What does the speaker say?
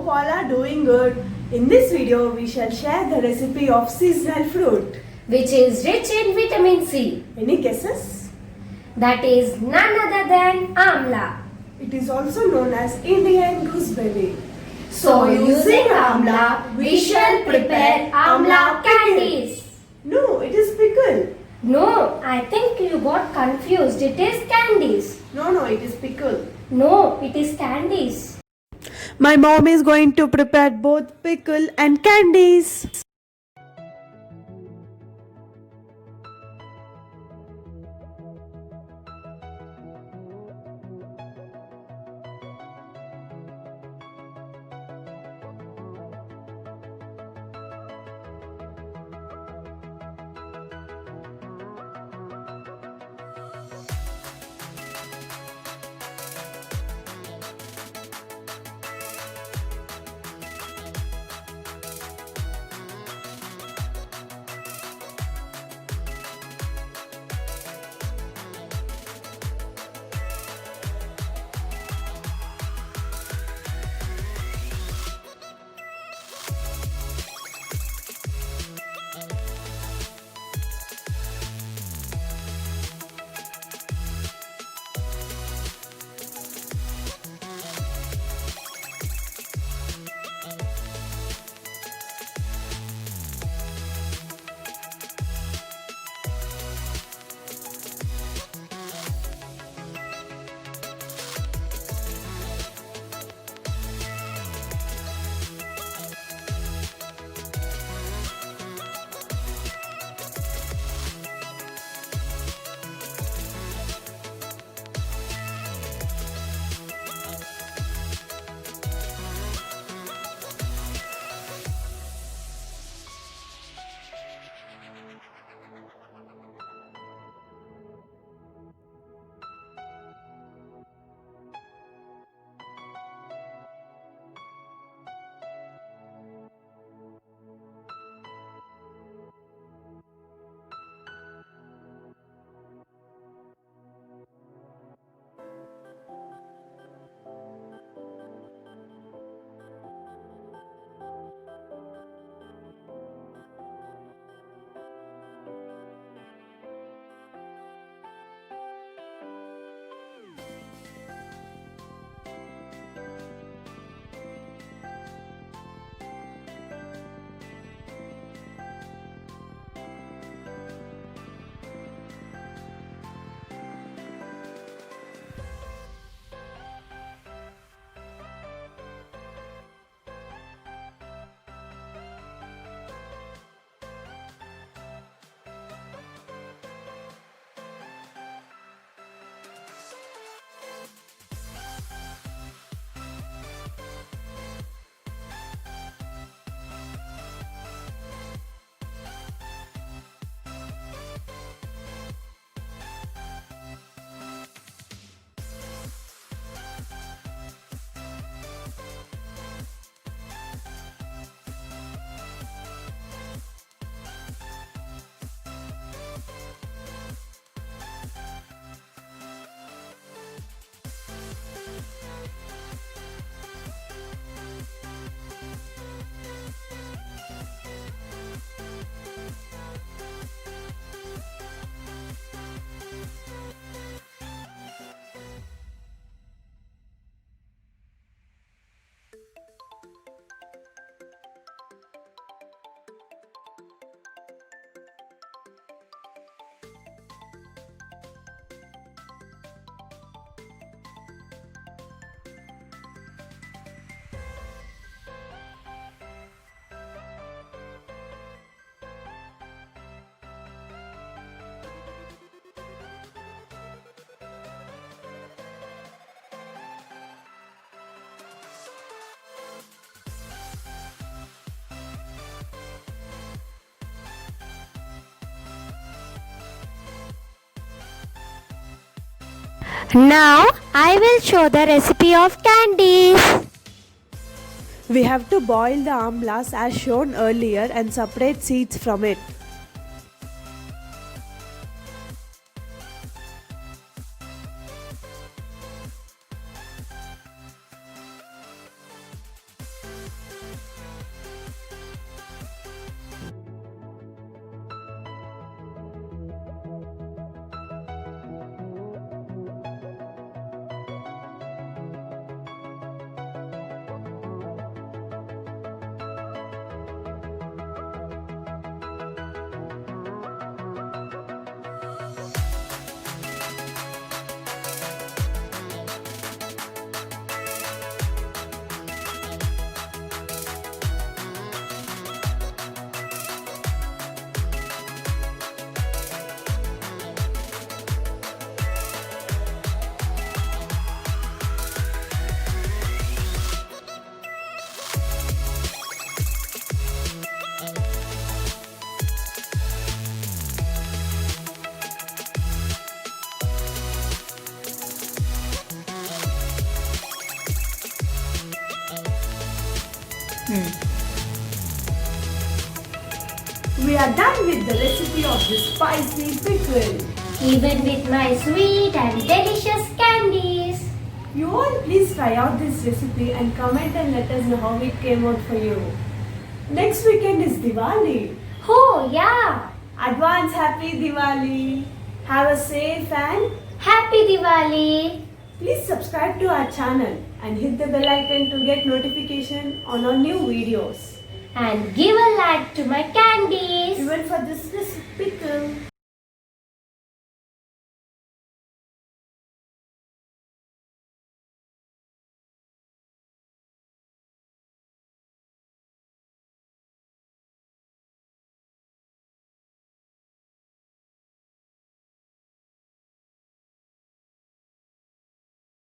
all are doing good. In this video, we shall share the recipe of seasonal fruit, which is rich in vitamin C. Any guesses? That is none other than Amla. It is also known as Indian gooseberry. So using Amla, we shall prepare Amla candies. No, it is pickle. No, I think you got confused. It is candies. No, it is pickle. No, it is candies. My mom is going to prepare both pickle and candies. Now I will show the recipe of candies. We have to boil the amlas as shown earlier and separate seeds from it. We are done with the recipe of this spicy pickle. Even with my sweet and delicious candies. You all please try out this recipe and comment and let us know how it came out for you. Next weekend is Diwali. Oh yeah! Advance happy Diwali. Have a safe and Happy Diwali! please subscribe to our channel and hit the bell icon to get notification on our new videos. And give a like to my candies. Even for this pickle.